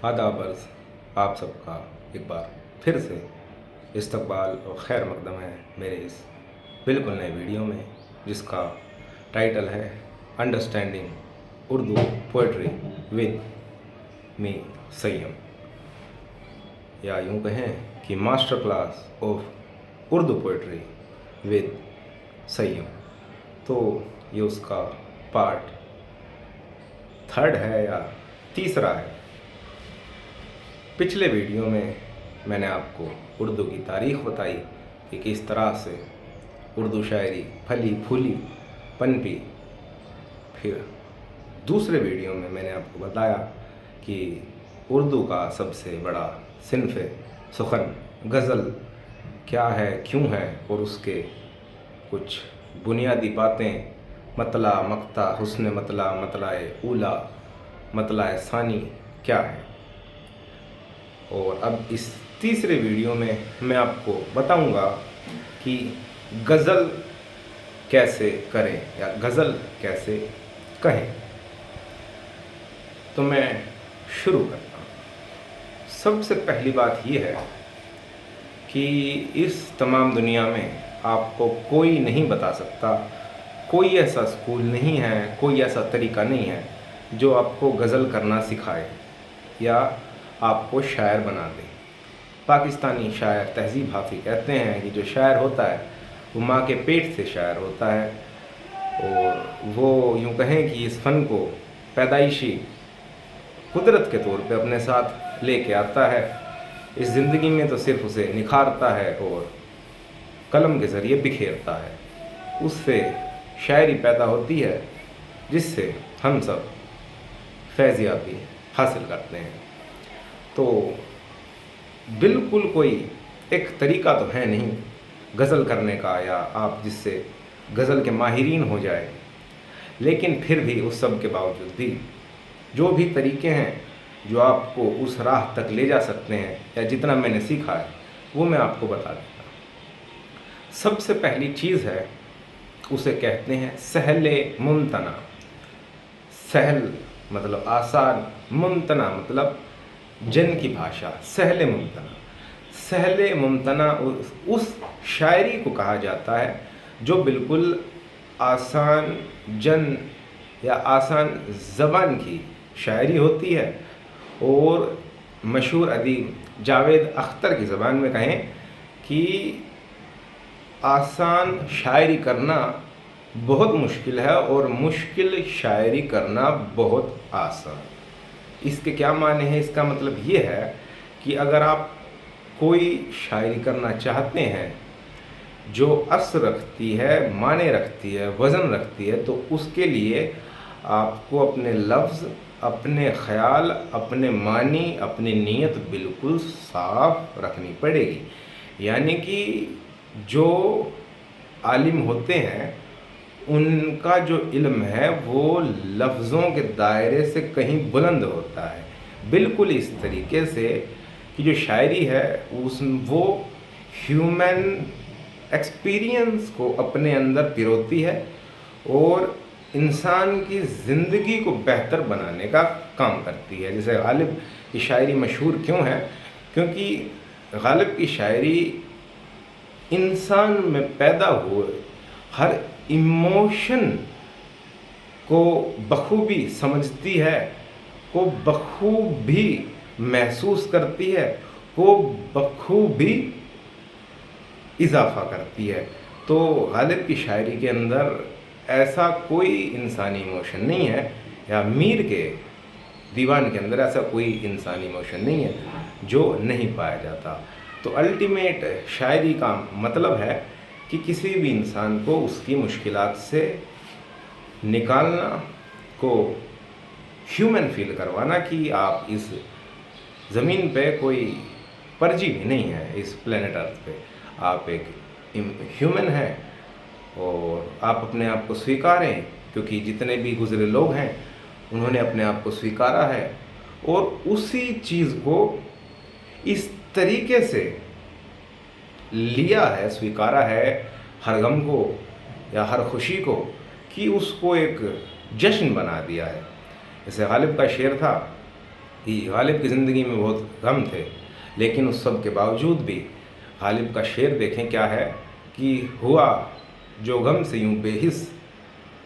आदाब अर्ज़ आप सबका एक बार फिर से इस्तकबाल और खैर मकदम है मेरे इस बिल्कुल नए वीडियो में, जिसका टाइटल है understanding Urdu poetry with me Saiyam, या यूँ कहें कि master class of Urdu poetry with Saiyam. तो ये उसका पार्ट 3 है या तीसरा है। पिछले वीडियो में मैंने आपको उर्दू की तारीख़ बताई कि किस तरह से उर्दू शायरी फली फूली पनपी। फिर दूसरे वीडियो में मैंने आपको बताया कि उर्दू का सबसे बड़ा सिन्फ़ सुखन गज़ल क्या है, क्यों है, और उसके कुछ बुनियादी बातें मतला मक्ता हुस्न मतला मतलाए ऊला मतलाए सानी क्या है। और अब इस तीसरे वीडियो में मैं आपको बताऊंगा कि गज़ल कैसे करें या गज़ल कैसे कहें। तो मैं शुरू करता हूँ। सबसे पहली बात यह है कि इस तमाम दुनिया में आपको कोई नहीं बता सकता, कोई ऐसा स्कूल नहीं है, कोई ऐसा तरीका नहीं है जो आपको गज़ल करना सिखाए या आपको शायर बना दे। पाकिस्तानी शायर तहज़ीब हाफ़ी कहते हैं कि जो शायर होता है वो माँ के पेट से शायर होता है, और वो यूँ कहें कि इस फ़न को पैदाइशी कुदरत के तौर पे अपने साथ लेके आता है। इस ज़िंदगी में तो सिर्फ़ उसे निखारता है और कलम के ज़रिए बिखेरता है। उससे शायरी पैदा होती है जिससे हम सब फैज़याबी हासिल करते हैं। तो बिल्कुल कोई एक तरीका तो है नहीं गज़ल करने का, या आप जिससे गज़ल के माहिरीन हो जाए। लेकिन फिर भी उस सब के बावजूद भी जो भी तरीके हैं जो आपको उस राह तक ले जा सकते हैं, या जितना मैंने सीखा है वो मैं आपको बता देता हूँ। सबसे पहली चीज़ है, उसे कहते हैं सहले मुमतना। सहल मतलब आसान, मुमतना मतलब जन की भाषा। सहले मुमतना, सहले मुमतना उस शायरी को कहा जाता है जो बिल्कुल आसान जन या आसान ज़बान की शायरी होती है। और मशहूर अदीब जावेद अख्तर की ज़बान में कहें कि आसान शायरी करना बहुत मुश्किल है और मुश्किल शायरी करना बहुत आसान। इसके क्या माने हैं? इसका मतलब ये है कि अगर आप कोई शायरी करना चाहते हैं जो असर रखती है, माने रखती है, वज़न रखती है, तो उसके लिए आपको अपने लफ्ज़, अपने ख़याल, अपने मानी, अपनी नीयत बिल्कुल साफ रखनी पड़ेगी। यानी कि जो आलिम होते हैं उनका जो इल्म है वो लफ्ज़ों के दायरे से कहीं बुलंद होता है। बिल्कुल इस तरीके से कि जो शायरी है वो ह्यूमन एक्सपीरियंस को अपने अंदर पिरोती है और इंसान की ज़िंदगी को बेहतर बनाने का काम करती है। जैसे गालिब की शायरी मशहूर क्यों है? क्योंकि गालिब की शायरी इंसान में पैदा हुए हर इमोशन को बखूबी समझती है, को बखूबी महसूस करती है, को बखूबी इजाफा करती है। तो गालिब की शायरी के अंदर ऐसा कोई इंसानी इमोशन नहीं है, या मीर के दीवान के अंदर ऐसा कोई इंसानी इमोशन नहीं है जो नहीं पाया जाता। तो अल्टीमेट शायरी का मतलब है कि किसी भी इंसान को उसकी मुश्किलात से निकालना, को ह्यूमन फील करवाना कि आप इस ज़मीन पे कोई परजीवी नहीं है, इस प्लेनेट अर्थ पे आप एक ह्यूमन हैं और आप अपने आप को स्वीकारें, क्योंकि जितने भी गुज़रे लोग हैं उन्होंने अपने आप को स्वीकारा है और उसी चीज़ को इस तरीके से लिया है, स्वीकारा है हर गम को या हर खुशी को, कि उसको एक जश्न बना दिया है। जैसे गालिब का शेर था कि गालिब की ज़िंदगी में बहुत गम थे, लेकिन उस सब के बावजूद भी गालिब का शेर देखें क्या है कि हुआ जो गम से यूं बेहिस,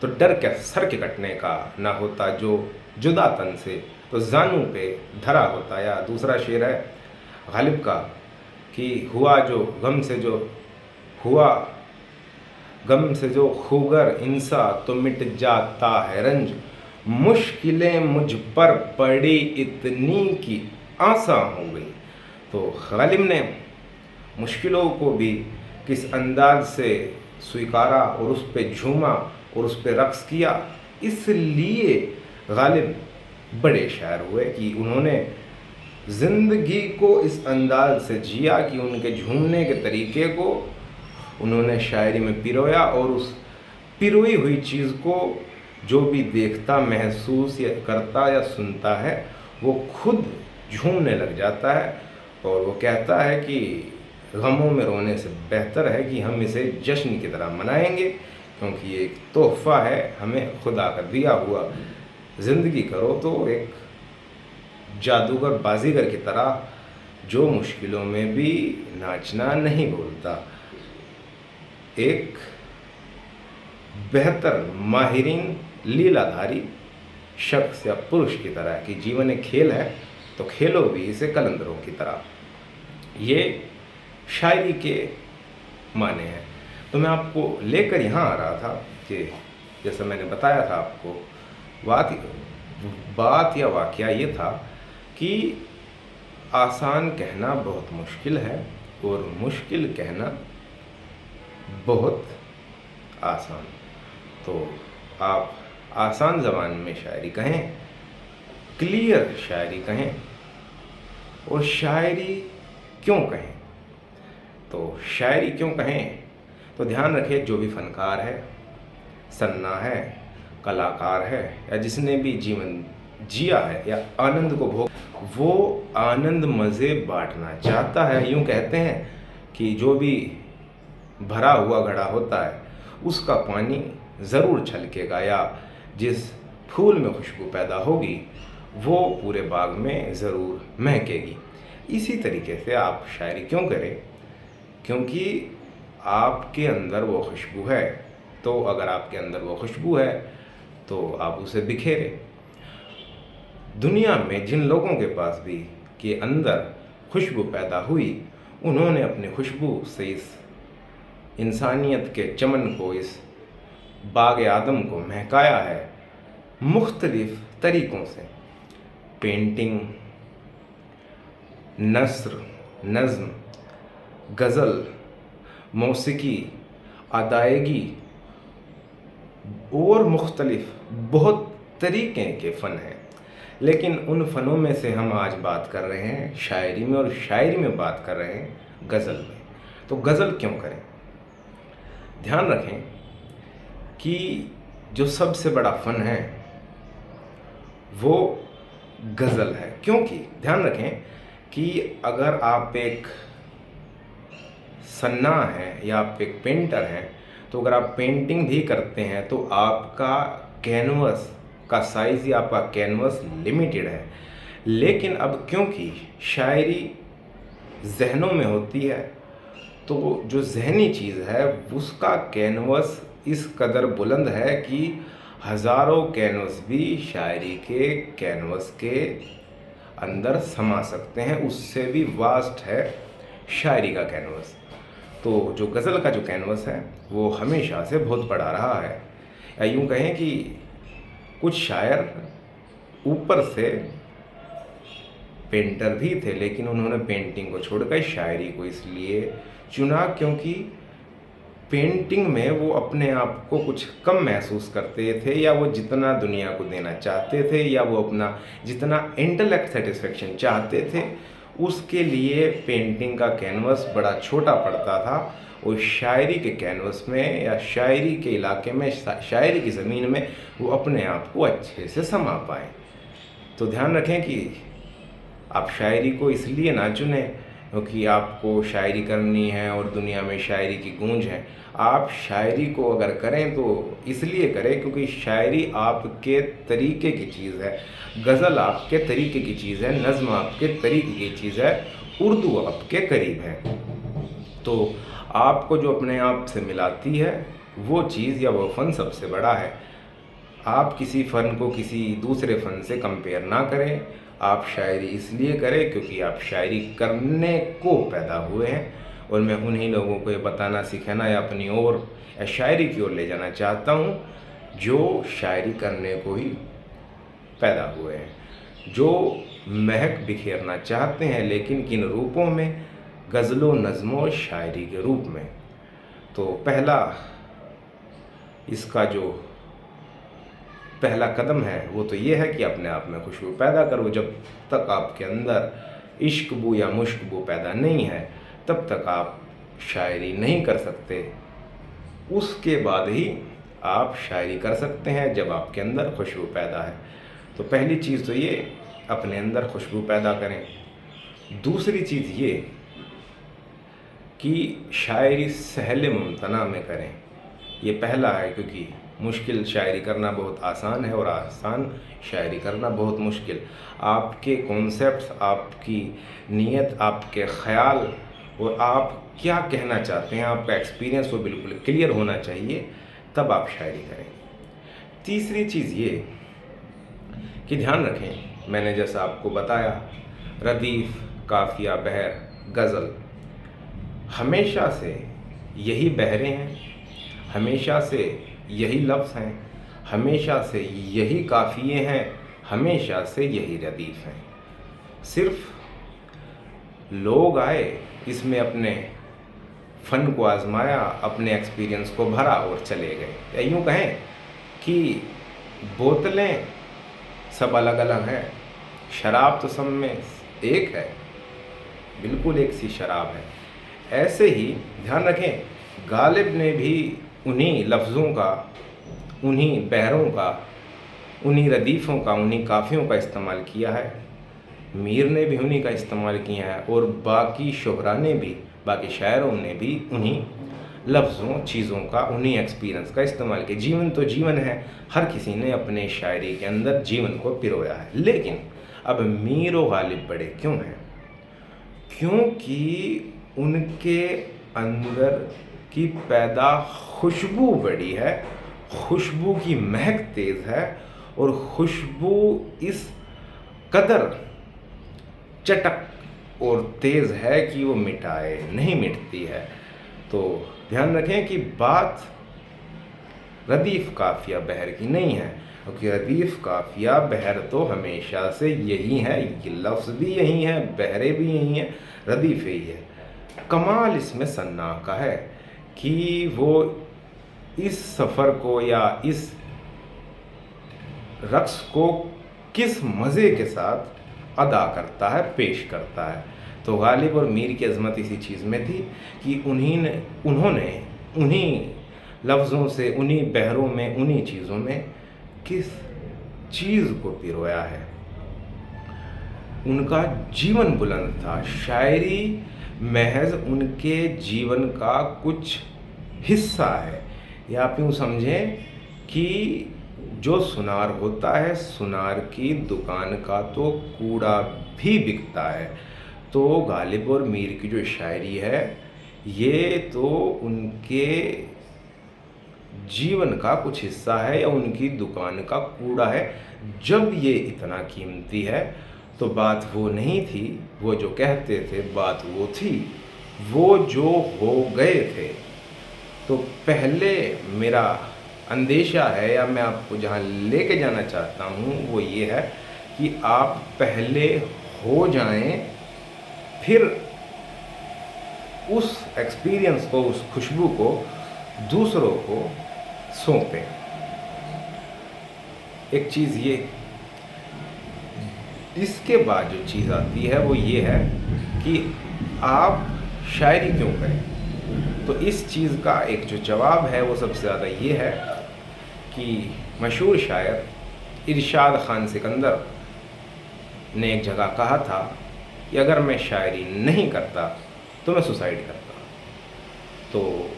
तो डर क्या सर के कटने का ना होता, जो जुदा तन से तो जानू पे धरा होता। या दूसरा शेर है गालिब का कि हुआ गम से जो खूगर इंसा, तो मिट जाता है रंज, मुश्किलें मुझ पर पड़ी इतनी कि आसान हो गई। तो गालिब ने मुश्किलों को भी किस अंदाज से स्वीकारा और उस पर झूमा और उस पर रक्स किया, इसलिए गालिब बड़े शायर हुए कि उन्होंने ज़िंदगी को इस अंदाज से जिया कि उनके झूमने के तरीके को उन्होंने शायरी में पिरोया, और उस पिरोई हुई चीज़ को जो भी देखता, महसूस या करता या सुनता है, वो खुद झूमने लग जाता है। और वो कहता है कि गमों में रोने से बेहतर है कि हम इसे जश्न की तरह मनाएंगे, क्योंकि ये एक तोहफ़ा है हमें खुदा का दिया हुआ। ज़िंदगी करो तो एक जादूगर बाजीगर की तरह, जो मुश्किलों में भी नाचना नहीं भूलता, एक बेहतर माहिरीन लीलाधारी शख्स या पुरुष की तरह कि जीवन एक खेल है तो खेलो भी इसे कलंदरों की तरह। ये शायरी के माने हैं। तो मैं आपको लेकर यहाँ आ रहा था कि जैसा मैंने बताया था आपको, बात या वाकया ये था कि आसान कहना बहुत मुश्किल है और मुश्किल कहना बहुत आसान। तो आप आसान ज़बान में शायरी कहें, क्लियर शायरी कहें, और शायरी क्यों कहें। तो शायरी क्यों कहें, तो ध्यान रखें जो भी फनकार है, सन्ना है, कलाकार है, या जिसने भी जीवन जिया है या आनंद को भोग, वो आनंद मज़े बांटना चाहता है। यूँ कहते हैं कि जो भी भरा हुआ घड़ा होता है उसका पानी ज़रूर छलकेगा, या जिस फूल में खुशबू पैदा होगी वो पूरे बाग में ज़रूर महकेगी। इसी तरीके से आप शायरी क्यों करें, क्योंकि आपके अंदर वो खुशबू है। तो अगर आपके अंदर वो खुशबू है तो आप उसे बिखेरें। दुनिया में जिन लोगों के पास भी के अंदर खुशबू पैदा हुई, उन्होंने अपनी खुशबू से इस इंसानियत के चमन को, इस बाग आदम को महकाया है मुख्तलिफ तरीक़ों से। पेंटिंग, नस्र, नज़्म, गज़ल, मौसीकी, अदायगी और मुख्तलिफ बहुत तरीक़े के फ़न हैं। लेकिन उन फ़नों में से हम आज बात कर रहे हैं शायरी में, और शायरी में बात कर रहे हैं गज़ल में। तो गज़ल क्यों करें? ध्यान रखें कि जो सबसे बड़ा फ़न है वो गज़ल है। क्योंकि ध्यान रखें कि अगर आप एक सन्ना हैं या आप एक पेंटर हैं, तो अगर आप पेंटिंग भी करते हैं तो आपका कैनवस का साइज़ या आपका कैनवस लिमिटेड है। लेकिन अब क्योंकि शायरी ज़हनों में होती है, तो जो ज़हनी चीज़ है उसका कैनवस इस कदर बुलंद है कि हज़ारों कैनवस भी शायरी के कैनवस के अंदर समा सकते हैं। उससे भी वास्ट है शायरी का कैनवस। तो जो गज़ल का जो कैनवस है वो हमेशा से बहुत बड़ा रहा है। या यूँ कहें कि कुछ शायर ऊपर से पेंटर भी थे, लेकिन उन्होंने पेंटिंग को छोड़कर शायरी को इसलिए चुना क्योंकि पेंटिंग में वो अपने आप को कुछ कम महसूस करते थे, या वो जितना दुनिया को देना चाहते थे, या वो अपना जितना इंटेलेक्ट सेटिस्फेक्शन चाहते थे, उसके लिए पेंटिंग का कैनवस बड़ा छोटा पड़ता था। और शायरी के कैनवस में या शायरी के इलाके में, शायरी की ज़मीन में वो अपने आप को अच्छे से समा पाए। तो ध्यान रखें कि आप शायरी को इसलिए ना चुनें क्योंकि आपको शायरी करनी है और दुनिया में शायरी की गूंज है। आप शायरी को अगर करें तो इसलिए करें क्योंकि शायरी आपके तरीके की चीज़ है, गज़ल आपके तरीके की चीज़ है, नज़्म आपके तरीके की चीज़ है, उर्दू आपके करीब है। तो आपको जो अपने आप से मिलाती है वो चीज़ या वो फ़न सबसे बड़ा है। आप किसी फ़न को किसी दूसरे फ़न से कंपेयर ना करें। आप शायरी इसलिए करें क्योंकि आप शायरी करने को पैदा हुए हैं, और मैं उन्हीं लोगों को ये बताना, सिखाना या अपनी ओर या शायरी की ओर ले जाना चाहता हूँ जो शायरी करने को ही पैदा हुए हैं, जो महक बिखेरना चाहते हैं, लेकिन किन रूपों में? गज़लों, नज़्मों, शायरी के रूप में। तो इसका जो पहला कदम है वो तो ये है कि अपने आप में खुशबू पैदा करो। जब तक आपके अंदर इश्क बू या मुश्क बू पैदा नहीं है तब तक आप शायरी नहीं कर सकते। उसके बाद ही आप शायरी कर सकते हैं जब आपके अंदर खुशबू पैदा है। तो पहली चीज़ तो ये, अपने अंदर खुशबू पैदा करें। दूसरी चीज़ ये कि शायरी सहल मुमतना में करें। ये पहला है, क्योंकि मुश्किल शायरी करना बहुत आसान है और आसान शायरी करना बहुत मुश्किल। आपके कॉन्सेप्ट्स, आपकी नीयत, आपके ख़याल और आप क्या कहना चाहते हैं, आपका एक्सपीरियंस वो बिल्कुल क्लियर होना चाहिए, तब आप शायरी करें। तीसरी चीज़ ये कि ध्यान रखें, मैंने जैसा आपको बताया, रदीफ़, काफ़िया, बहर, गज़ल हमेशा से यही बहरें हैं, हमेशा से यही लफ्ज़ हैं, हमेशा से यही काफ़िए हैं, हमेशा से यही रदीफ़ हैं। सिर्फ लोग आए, इसमें अपने फ़न को आज़माया, अपने एक्सपीरियंस को भरा और चले गए। या यूँ कहें कि बोतलें सब अलग अलग हैं, शराब तो सब में एक है, बिल्कुल एक सी शराब है। ऐसे ही ध्यान रखें, गालिब ने भी उन्हीं लफ्ज़ों का, उन्हीं बहरों का, उन्हीं रदीफ़ों का, उन्हीं काफ़ियों का इस्तेमाल किया है। मीर ने भी उन्हीं का इस्तेमाल किया है और बाकी शुहरा ने भी, बाकी शायरों ने भी उन्हीं लफ्ज़ों, चीज़ों का, उन्हीं एक्सपीरियंस का इस्तेमाल किया। जीवन तो जीवन है, हर किसी ने अपने शायरी के अंदर जीवन को पिरोया है। लेकिन अब मीर और गालिब बड़े क्यों हैं? क्योंकि उनके अंदर की पैदा खुशबू बड़ी है, खुशबू की महक तेज़ है, और खुशबू इस कदर चटक और तेज़ है कि वो मिटाए नहीं मिटती है। तो ध्यान रखें कि बात रदीफ़, काफ़िया, बहर की नहीं है, क्योंकि रदीफ़, काफ़िया, बहर तो हमेशा से यही है, ये लफ्ज़ भी यही है, बहरे भी यही हैं, रदीफ़ यही है। कमाल इसमें सन्नाह का है कि वो इस सफ़र को या इस रक़्स को किस मज़े के साथ अदा करता है, पेश करता है। तो गालिब और मीर की अज़मत इसी चीज़ में थी कि उन्होंने उन्हीं लफ्ज़ों से, उन्हीं बहरों में, उन्हीं चीज़ों में किस चीज़ को पिरोया है। उनका जीवन बुलंद था, शायरी महज उनके जीवन का कुछ हिस्सा है। या आप यूँ समझें कि जो सुनार होता है, सुनार की दुकान का तो कूड़ा भी बिकता है। तो गालिब और मीर की जो शायरी है, ये तो उनके जीवन का कुछ हिस्सा है या उनकी दुकान का कूड़ा है। जब ये इतना कीमती है तो बात वो नहीं थी, वो जो कहते थे, बात वो थी, वो जो हो गए थे। तो पहले मेरा अंदेशा है, या मैं आपको जहाँ लेके जाना चाहता हूँ वो ये है कि आप पहले हो जाएं, फिर उस एक्सपीरियंस को, उस खुशबू को दूसरों को सौंपें। एक चीज़ ये, इसके बाद जो चीज़ आती है वो ये है कि आप शायरी क्यों करें। तो इस चीज़ का एक जो जवाब है वो सबसे ज़्यादा ये है कि मशहूर शायर इरशाद खान सिकंदर ने एक जगह कहा था कि अगर मैं शायरी नहीं करता तो मैं सुसाइड करता। तो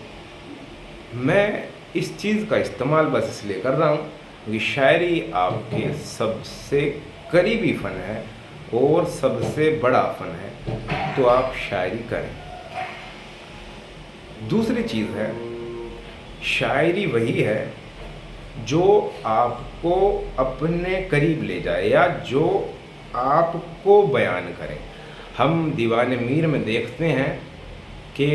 मैं इस चीज़ का इस्तेमाल बस इसलिए कर रहा हूँ कि शायरी आपके सबसे करीबी फ़न है और सबसे बड़ा फ़न है, तो आप शायरी करें। दूसरी चीज़ है, शायरी वही है जो आपको अपने करीब ले जाए या जो आपको बयान करे। हम दीवाने मीर में देखते हैं कि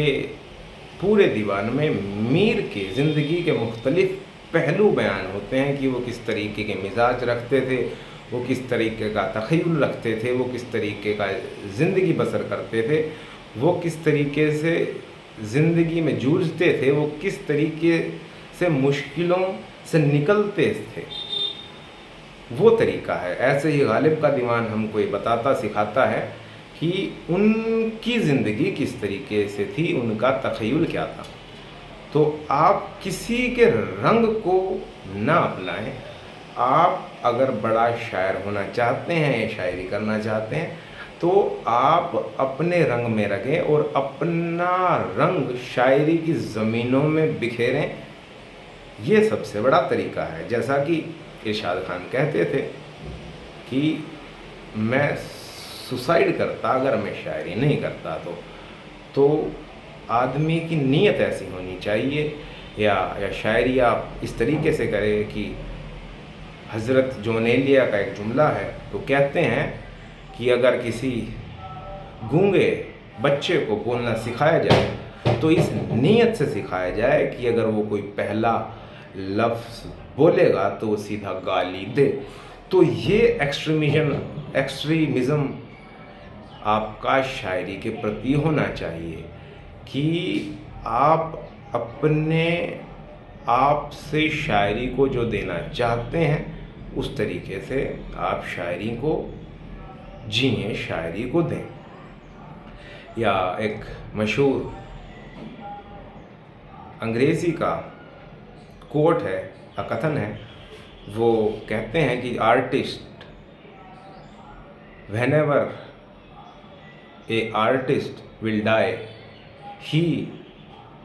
पूरे दीवान में मीर के ज़िंदगी के मुख्तलिफ़ पहलू बयान होते हैं कि वो किस तरीके के मिजाज रखते थे, वो किस तरीके का तख़य्युल रखते थे, वो किस तरीके का ज़िंदगी बसर करते थे, वो किस तरीके से ज़िंदगी में जूझते थे, वो किस तरीके से मुश्किलों से निकलते थे। वो तरीका है। ऐसे ही गालिब का दीवान हमको ये बताता सिखाता है कि उनकी ज़िंदगी किस तरीके से थी, उनका तख़य्युल क्या था। तो आप किसी के रंग को ना अपनाएं। आप अगर बड़ा शायर होना चाहते हैं या शायरी करना चाहते हैं तो आप अपने रंग में रखें और अपना रंग शायरी की ज़मीनों में बिखेरें। ये सबसे बड़ा तरीका है। जैसा कि इरशाद खान कहते थे कि मैं सुसाइड करता अगर मैं शायरी नहीं करता तो आदमी की नीयत ऐसी होनी चाहिए या शायरी आप इस तरीके से करें कि हज़रत जॉन एलिया का एक जुमला है, तो कहते हैं कि अगर किसी गूंगे बच्चे को बोलना सिखाया जाए तो इस नीयत से सिखाया जाए कि अगर वो कोई पहला लफ्ज़ बोलेगा तो वो सीधा गाली दे। तो ये एक्सट्रीमिज़म आपका शायरी के प्रति होना चाहिए कि आप अपने आप से शायरी को जो देना चाहते हैं उस तरीके से आप शायरी को जिए, शायरी को दें। या एक मशहूर अंग्रेज़ी का कोट है, कथन है, वो कहते हैं कि artist whenever a artist will die he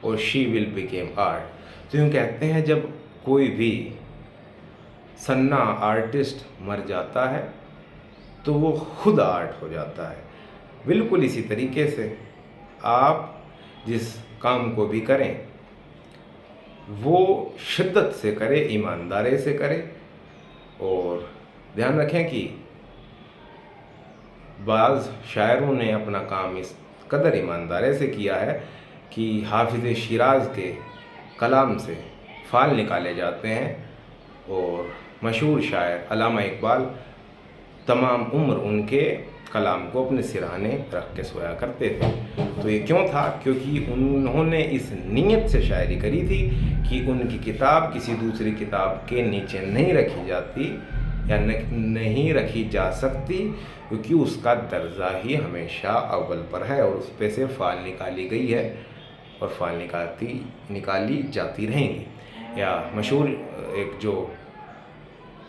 और शी विल बिकेम आर्ट। तो यूँ कहते हैं जब कोई भी सन्ना आर्टिस्ट मर जाता है तो वो खुद आर्ट हो जाता है। बिल्कुल इसी तरीके से आप जिस काम को भी करें वो शिद्दत से करें, ईमानदारी से करें। और ध्यान रखें कि बाज़ शायरों ने अपना काम इस कदर ईमानदारी से किया है कि हाफिज़ शिराज़ के कलाम से फ़ाल निकाले जाते हैं और मशहूर शायर अल्लामा इकबाल तमाम उम्र उनके कलाम को अपने सिरहाने रख के सोया करते थे। तो ये क्यों था? क्योंकि उन्होंने इस नीयत से शायरी करी थी कि उनकी किताब किसी दूसरी किताब के नीचे नहीं रखी जाती या नहीं रखी जा सकती, क्योंकि उसका दर्जा ही हमेशा अव्वल पर है और उस पे से फ़ाल निकाली गई है और फ़ाल निकाली जाती रहेंगी। या मशहूर एक जो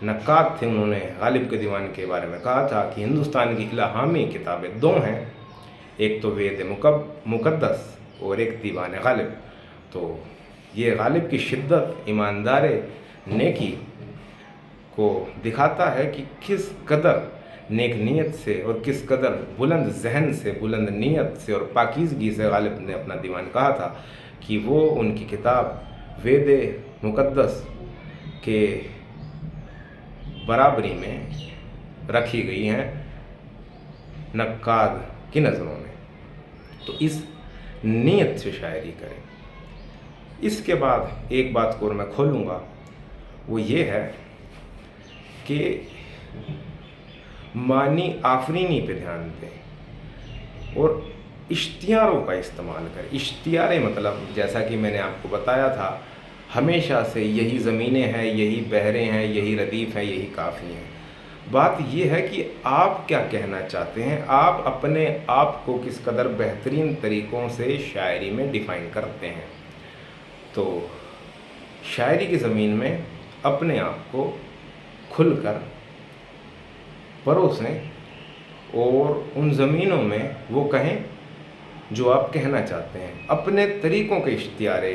नक्काद थे, उन्होंने गालिब के दीवान के बारे में कहा था कि हिंदुस्तान की इलाहामी किताबें दो हैं, एक तो वेद मुक़द्दस और एक दीवान गालिब। तो ये गालिब की शिद्दत, ईमानदारी, नेकी को दिखाता है कि किस कदर नेक नीयत से और किस कदर बुलंद जहन से, बुलंद नीयत से और पाकीज़गी से गालिब ने अपना दीवान कहा था कि वो उनकी किताब वेद मुक़द्दस के बराबरी में रखी गई हैं नक्काद की नज़रों में। तो इस नीयत से शायरी करें। इसके बाद एक बात को और मैं खोलूँगा, वो ये है कि मानी आफरीनी पे ध्यान दें और इश्तियारों का इस्तेमाल करें। इश्तियारे मतलब जैसा कि मैंने आपको बताया था, हमेशा से यही ज़मीनें हैं, यही बहरें हैं, यही रदीफ़ हैं, यही काफ़ी हैं। बात यह है कि आप क्या कहना चाहते हैं, आप अपने आप को किस कदर बेहतरीन तरीक़ों से शायरी में डिफ़ाइन करते हैं। तो शायरी की ज़मीन में अपने आप को खुलकर परोसें और उन ज़मीनों में वो कहें जो आप कहना चाहते हैं। अपने तरीक़ों के इश्तिहारे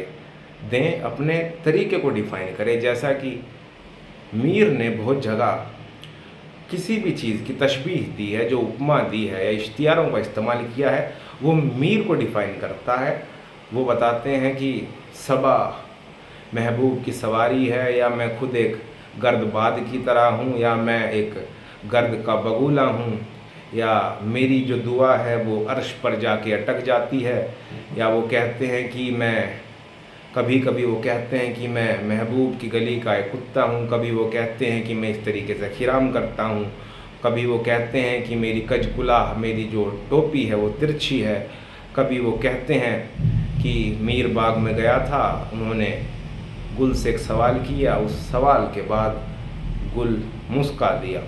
दें, अपने तरीक़े को डिफ़ाइन करें। जैसा कि मीर ने बहुत जगह किसी भी चीज़ की तशबीह दी है, जो उपमा दी है या इश्तिहारों का इस्तेमाल किया है, वो मीर को डिफ़ाइन करता है। वो बताते हैं कि सबा महबूब की सवारी है, या मैं खुद एक गर्दबाद की तरह हूँ, या मैं एक गर्द का बगुला हूँ, या मेरी जो दुआ है वो अर्श पर जाके अटक जाती है। या वो कहते हैं कि मैं कभी कभी वो कहते हैं कि मैं महबूब की गली का एक कुत्ता हूँ, कभी वो कहते हैं कि मैं इस तरीके से खिराम करता हूँ, कभी वो कहते हैं कि मेरी कजकुला, मेरी जो टोपी है वो तिरछी है, कभी वो कहते हैं कि मीर बाग में गया था, उन्होंने गुल से एक सवाल किया, उस सवाल के बाद गुल मुस्का दिया।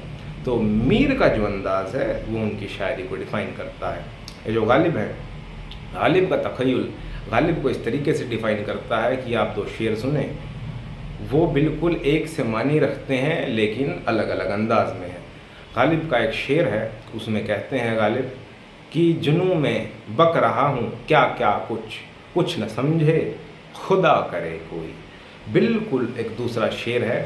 तो मीर का जो अंदाज़ है वो उनकी शायरी को डिफ़ाइन करता है। ये जो गालिब है, गालिब का तख़य्युल गालिब को इस तरीके से डिफ़ाइन करता है कि आप दो शेर सुने, वो बिल्कुल एक से मानी रखते हैं लेकिन अलग अलग अंदाज में है। गालिब का एक शेर है, उसमें कहते हैं गालिब कि जुनूं में बक रहा हूँ क्या क्या कुछ न समझे खुदा करे कोई। बिल्कुल एक दूसरा शेर है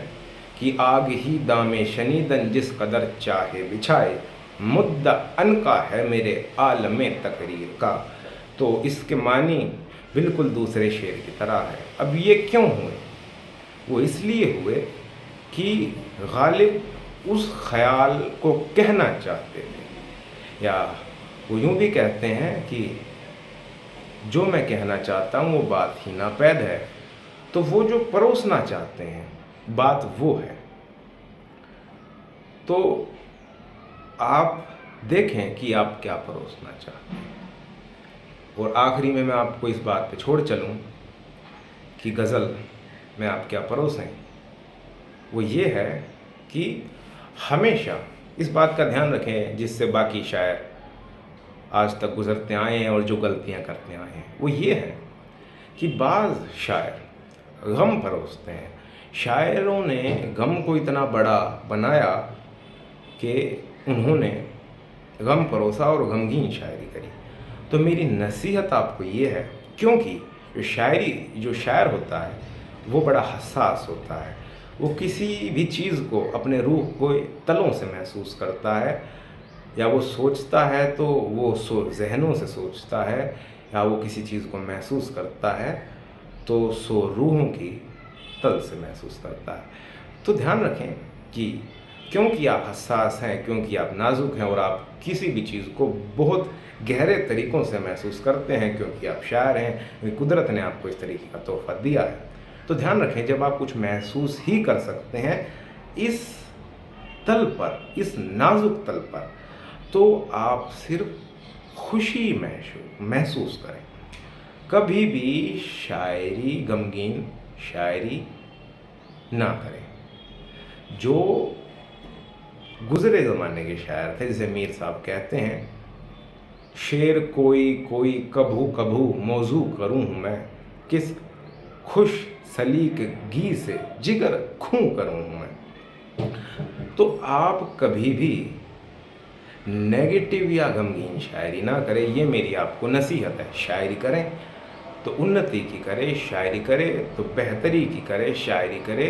कि आग ही दामे शनीदन जिस कदर चाहे बिछाए, मुद्दा अनका है मेरे आलमे तकरीर का। तो इसके मानी बिल्कुल दूसरे शेर की तरह है। अब ये क्यों हुए? वो इसलिए हुए कि गालिब उस ख़याल को कहना चाहते थे, या वो यूँ भी कहते हैं कि जो मैं कहना चाहता हूँ वो बात ही नापैद है। तो वो जो परोसना चाहते हैं बात वो है। तो आप देखें कि आप क्या परोसना चाहते हैं। और आखिरी में मैं आपको इस बात पे छोड़ चलूँ कि गज़ल में आप क्या परोसें, वो ये है कि हमेशा इस बात का ध्यान रखें जिससे बाकी शायर आज तक गुज़रते आए हैं और जो गलतियाँ करते आए हैं, वो ये है कि बाज़ शायर गम परोसते हैं। शायरों ने गम को इतना बड़ा बनाया कि उन्होंने गम परोसा और गमगीन शायरी करी। तो मेरी नसीहत आपको ये है, क्योंकि जो शायर होता है वो बड़ा हसास होता है, वो किसी भी चीज़ को अपने रूह को तलों से महसूस करता है, या वो सोचता है तो वो जहनों से सोचता है, या वो किसी चीज़ को महसूस करता है तो रूहों की तल से महसूस करता है। तो ध्यान रखें कि क्योंकि आप हसास हैं, क्योंकि आप नाजुक हैं और आप किसी भी चीज़ को बहुत गहरे तरीक़ों से महसूस करते हैं, क्योंकि आप शायर हैं, क्योंकि कुदरत ने आपको इस तरीके का तोहफ़ा दिया है, तो ध्यान रखें जब आप कुछ महसूस ही कर सकते हैं इस तल पर, इस नाजुक तल पर, तो आप सिर्फ खुशी महसूस करें। कभी भी शायरी गमगीन शायरी ना करें। जो गुज़रे ज़माने के शायर थे, जैसे मीर साहब कहते हैं, शेर कोई कोई कभू कभू मौजू करूँ मैं, किस खुश सलीक गी से जिगर खूं करूँ मैं। तो आप कभी भी नेगेटिव या गमगीन शायरी ना करें, ये मेरी आपको नसीहत है। शायरी करें तो उन्नति की करे, शायरी करे तो बेहतरी की करे, शायरी करे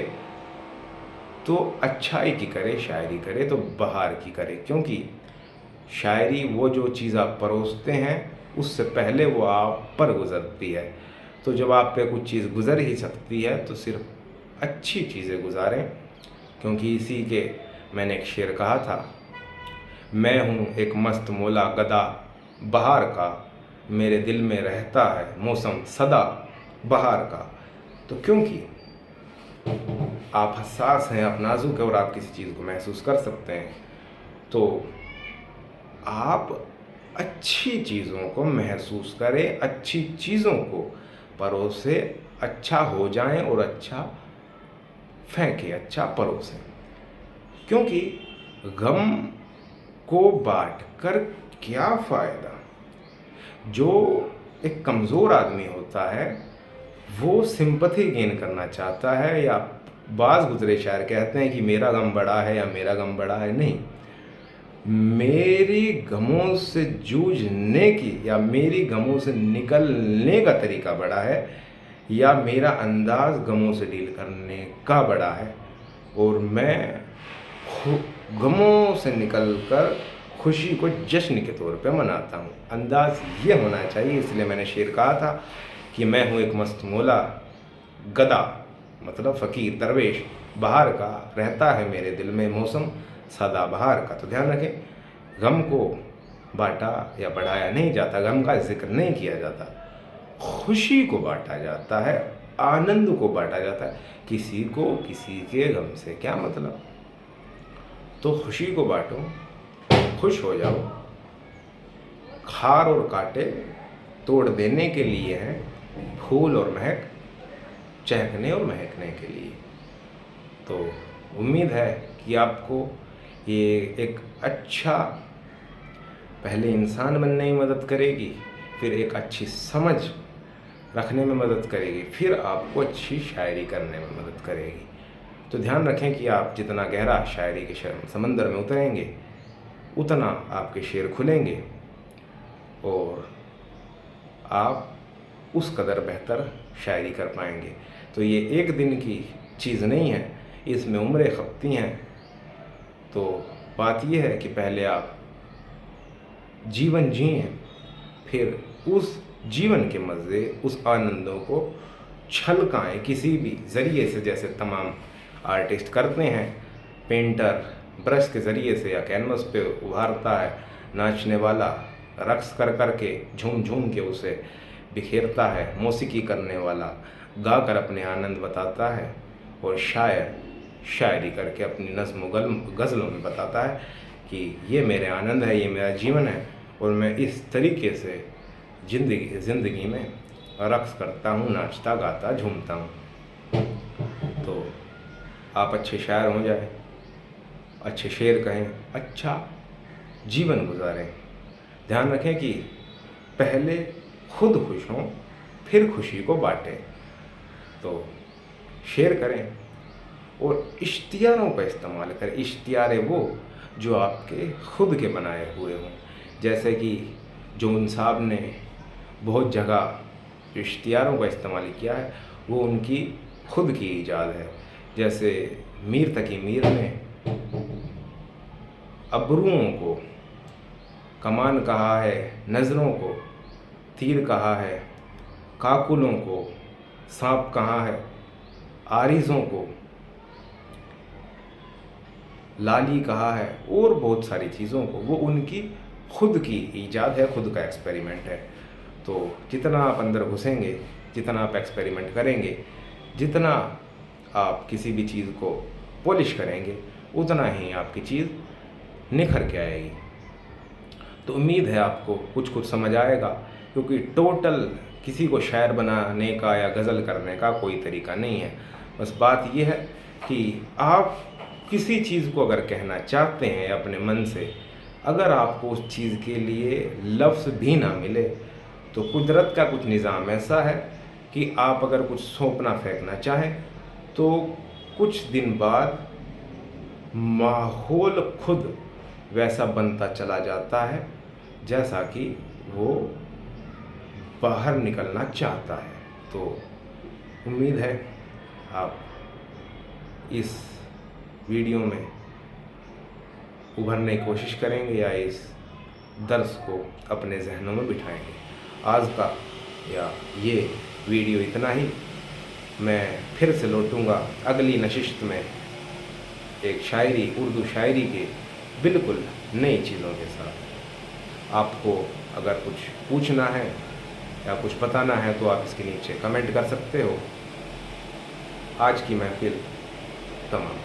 तो अच्छाई की करे, शायरी करे तो बहार की करे। क्योंकि शायरी वो जो चीज़ आप परोसते हैं उससे पहले वो आप पर गुज़रती है। तो जब आप पे कुछ चीज़ गुज़र ही सकती है तो सिर्फ अच्छी चीज़ें गुजारें। क्योंकि इसी के मैंने एक शेर कहा था, मैं हूँ एक मस्त मौला गदा बहार का, मेरे दिल में रहता है मौसम सदा बहार का। तो क्योंकि आप हसास हैं, आप नाजुक हैं और आप किसी चीज़ को महसूस कर सकते हैं, तो आप अच्छी चीज़ों को महसूस करें, अच्छी चीज़ों को परोसे, अच्छा हो जाएं और अच्छा फेंकें, अच्छा परोसें। क्योंकि गम को बांट कर क्या फ़ायदा। जो एक कमज़ोर आदमी होता है वो सिंपैथी गेन करना चाहता है, या बाज़ गुज़रे शायर कहते हैं कि मेरा गम बड़ा है या मेरा गम बड़ा है। नहीं, मेरी गमों से जूझने की या मेरी गमों से निकलने का तरीका बड़ा है, या मेरा अंदाज गमों से डील करने का बड़ा है। और मैं गमों से निकलकर खुशी को जश्न के तौर पे मनाता हूँ। अंदाज ये होना चाहिए, इसलिए मैंने शेर कहा था कि मैं हूँ एक मस्त मौला गदा, मतलब फ़कीर दरवेश, बाहर का रहता है मेरे दिल में मौसम सदा बहार का। तो ध्यान रखें, गम को बांटा या बढ़ाया नहीं जाता, गम का जिक्र नहीं किया जाता, खुशी को बांटा जाता है, आनंद को बांटा जाता है। किसी को किसी के गम से क्या मतलब। तो खुशी को बांटो, खुश हो जाओ। खार और कांटे तोड़ देने के लिए हैं, फूल और महक चहकने और महकने के लिए। तो उम्मीद है कि आपको ये एक अच्छा पहले इंसान बनने में मदद करेगी, फिर एक अच्छी समझ रखने में मदद करेगी, फिर आपको अच्छी शायरी करने में मदद करेगी। तो ध्यान रखें कि आप जितना गहरा शायरी के समंदर में उतरेंगे, उतना आपके शेर खुलेंगे और आप उस कदर बेहतर शायरी कर पाएंगे। तो ये एक दिन की चीज़ नहीं है, इसमें उम्रें खपती हैं। तो बात यह है कि पहले आप जीवन जिएं, फिर उस जीवन के मज़े, उस आनंदों को छलकाएं किसी भी ज़रिए से, जैसे तमाम आर्टिस्ट करते हैं। पेंटर ब्रश के ज़रिए से या कैनवस पे उभारता है, नाचने वाला रक्स कर कर के झूम झूम के उसे बिखेरता है, मौसीकी करने वाला गा कर अपने आनंद बताता है, और शायर शायरी करके अपनी नज़्म गज़लों में बताता है कि ये मेरे आनंद है, ये मेरा जीवन है, और मैं इस तरीके से ज़िंदगी में रक्स करता हूँ, नाचता गाता झूमता हूँ। तो आप अच्छे शायर हो जाए, अच्छे शेर कहें, अच्छा जीवन गुजारें। ध्यान रखें कि पहले खुद खुश हों, फिर खुशी को बांटें। तो शेर करें और इश्तियारों का इस्तेमाल करें। इश्तियारे वो जो आपके खुद के बनाए हुए हों, जैसे कि जून साहब ने बहुत जगह जो इश्तियारों का इस्तेमाल किया है वो उनकी खुद की ईजाद है। जैसे मीर तकी मीर ने अबरुओं को कमान कहा है, नज़रों को तीर कहा है, काकुलों को सांप कहा है, आरिज़ों को लाली कहा है, और बहुत सारी चीज़ों को वो उनकी खुद की ईजाद है, खुद का एक्सपेरिमेंट है। तो जितना आप अंदर घुसेंगे, जितना आप एक्सपेरिमेंट करेंगे, जितना आप किसी भी चीज़ को पॉलिश करेंगे, उतना ही आपकी चीज़ निखर के आएगी। तो उम्मीद है आपको कुछ कुछ समझ आएगा, क्योंकि टोटल किसी को शायर बनाने का या गज़ल करने का कोई तरीका नहीं है। बस बात यह है कि आप किसी चीज़ को अगर कहना चाहते हैं अपने मन से, अगर आपको उस चीज़ के लिए लफ्ज़ भी ना मिले, तो कुदरत का कुछ निज़ाम ऐसा है कि आप अगर कुछ सौंपना फेंकना चाहें तो कुछ दिन बाद माहौल खुद वैसा बनता चला जाता है जैसा कि वो बाहर निकलना चाहता है। तो उम्मीद है आप इस वीडियो में उभरने की कोशिश करेंगे या इस दर्स को अपने जहनों में बिठाएंगे। आज का या ये वीडियो इतना ही। मैं फिर से लौटूंगा अगली नशिस्त में एक शायरी, उर्दू शायरी के बिल्कुल नई चीज़ों के साथ। आपको अगर कुछ पूछना है या कुछ बताना है तो आप इसके नीचे कमेंट कर सकते हो। आज की महफिल तमाम।